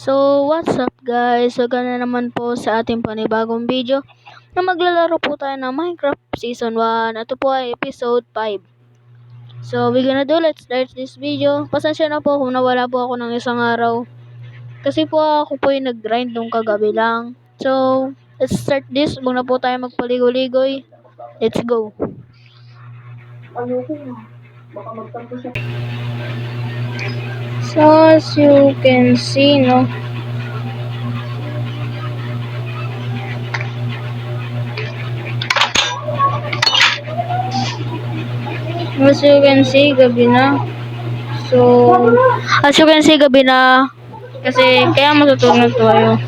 So, what's up guys? So, gana naman po sa ating panibagong video na maglalaro po tayo ng Minecraft Season 1. Ito po ay Episode 5. So, let's start this video. Pasensya na po kung nawala po ako ng isang araw. Kasi po ako po yung nag-grind nung kagabi lang. So, let's start this. Huwag na po tayo magpaligoy-ligoy. Let's go. So, as you can see, no? As you can see, gabi na. Kasi kaya matutulog tayo.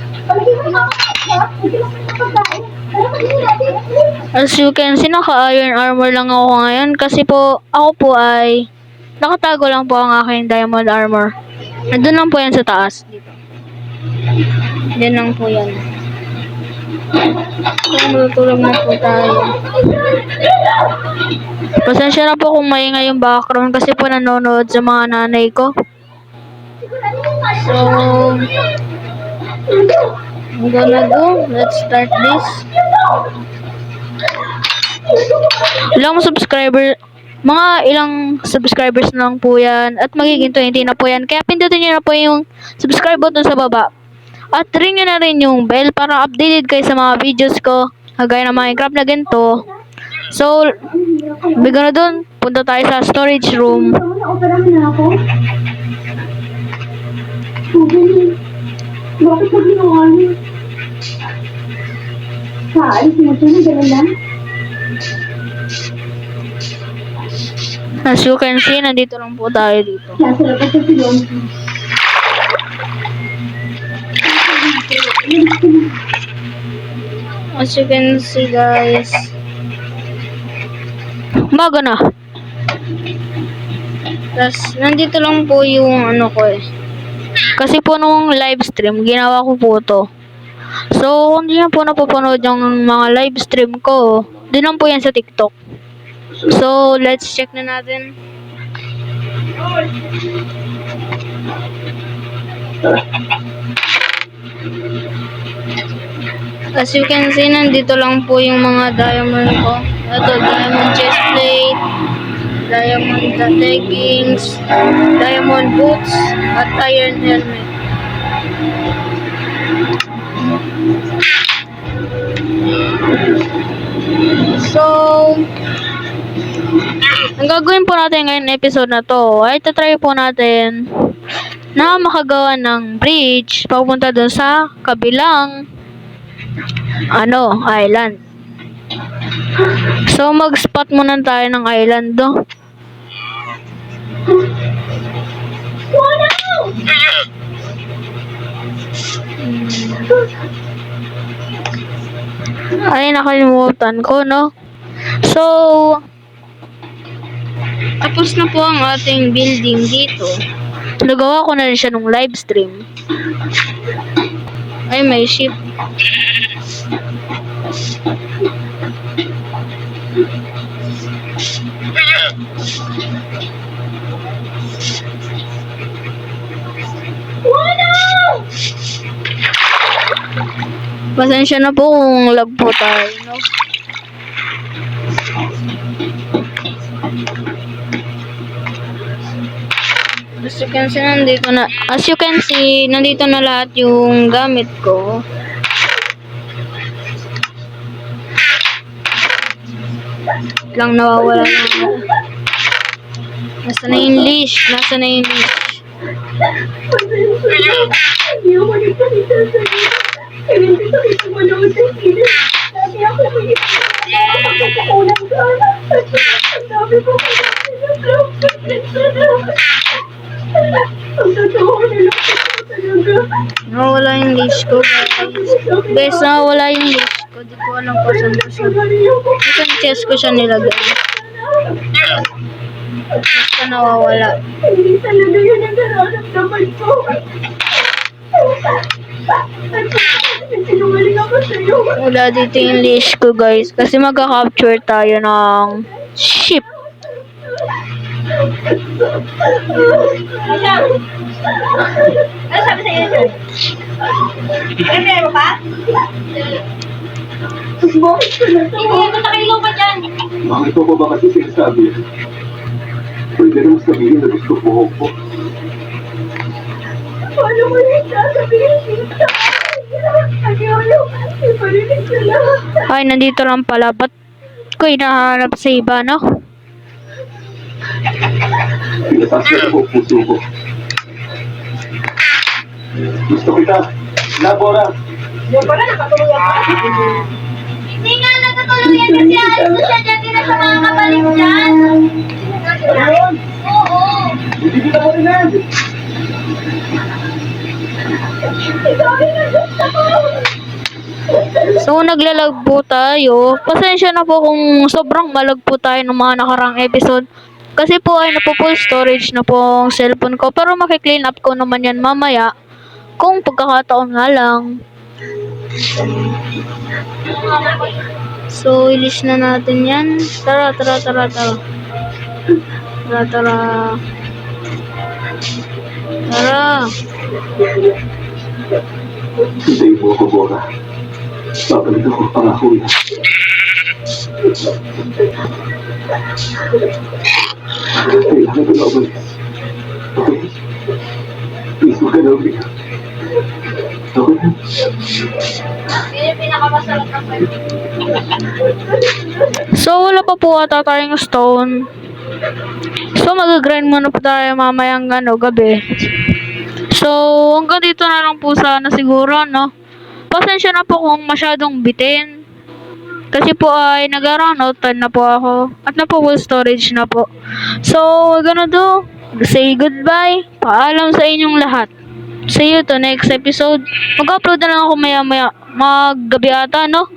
As you can see, naka-iron armor lang ako ngayon. Kasi po, ako po ay nakatago lang po ang aking diamond armor. Nandun lang po yan sa taas. Dito. Diyan lang po yan. Kaya matutulog na po tayo. Pasensya na po kung maingay yung background kasi po nanonood sa mga nanay ko. So, I'm gonna go. Let's start this. Mga ilang subscribers na lang po yan at magiging 20 na po yan. Kaya pindutin nyo na po yung subscribe button sa baba. At ring nyo na rin yung bell para updated kayo sa mga videos ko. Kagaya ng Minecraft na ganito. So, bigyan na dun. Punta tayo sa storage room. Bakit mo ginawa niyo? Kaalis mo ito, ganun lang? As you can see, nandito lang po tayo dito. Sasalapat sa silong. As you can see, guys. Umaga na. Tapos, nandito lang po yung ano ko eh. Kasi po nung live stream, ginawa ko po to. So, kung di na po napapanood yung mga live stream ko, di lang po yan sa TikTok. So, let's check na natin. As you can see, nandito lang po yung mga diamond ko. Ito, diamond chestplate, diamond leggings, diamond boots, at iron helmet. So, ang gagawin po natin ngayon episode na to ay tatry po natin na makagawa ng bridge papunta dun sa kabilang island. So, mag-spot muna tayo ng island do. Ay, nakalimutan ko, no? So, tapos na po ang ating building dito. Nagawa ko na rin siya nung live stream. Ay, may ship. Pasensya na po kung lag po tayo, no? As you can see, nandito na lahat yung gamit ko. Lang nawawala na ako. Nasa na yung leash? Hindi ako nagsalita sa'yo. Hindi ko manood sa sila. Dati ako magkakakulang ka. Ang dami ko ang totoo na lang talaga. Nawawala yung leash ko, guys. Guys, nawawala yung leash ko. Di ko alam kung saan ko siya. Isang chest ko siya nilagay. Basta nawawala. Hindi talaga yun ang nararamdaman ko. Sinungaling ako sa'yo. Wala dito yung leash ko, guys. Kasi magka-capture tayo ng ship. Ano sabi sa'yo yun? Ano mo pa? Bakit ka na to? Hindi, nakailaw ka dyan. Bakit mo ba kasi sinasabi yan? Pwede naman sabihin na gusto ko po. Paano mo yung sasabihin dito? Ayolo, ipalinig na lang. Ay, nandito lang pala. Ba't ko hinahanap sa iba, no? Pinatasya ako puso ko. Gusto kita. Labora. Yung pala, nakatulungan pa. Hindi nga natutuluyan kasi alis ko siya dyan din sa mga kapalit dyan. Ayun! Oo. Hindi kita marinig! Ikaw yung gusto ko. So, naglalag po tayo. Pasensya na po kung sobrang malag po tayo ng mga nakarang episode. Kasi po ay napo-full storage na po ang cellphone ko. Pero makiklean up ko naman yan mamaya. Kung pagkakataon nga lang. So, ilis na natin yan. Tara. Tara. Hintayin mo ako, Bora. Babalik ako, pangako yan. Kailangan ko na umalis. Okay? Please, huwag ka na umiyak. Okay? Yun yung pinakamasarap ng pwede. So, wala pa po ata tayong stone. So, mag-grind muna po tayo mamayang gabi. So, hanggang dito na lang po sana siguro, no? Pasensya na po kung masyadong bitin. Kasi po ay nag-around out time na po ako. At na po full storage na po. So, we're gonna do, say goodbye. Paalam sa inyong lahat. See you to next episode. Mag-upload na lang ako maya-maya. Mag-gabi ata, no?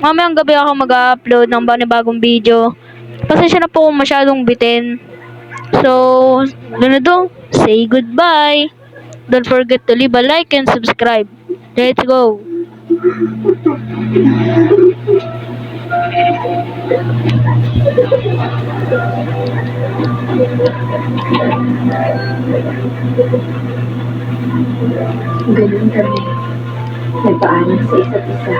Mamayang gabi ako mag-upload ng bagong video. Pasensya na po kung masyadong bitin. So, gonna do, say goodbye. Don't forget to leave a like and subscribe. Let's go. Ganun kami. Nagpaalam sa isa't isa.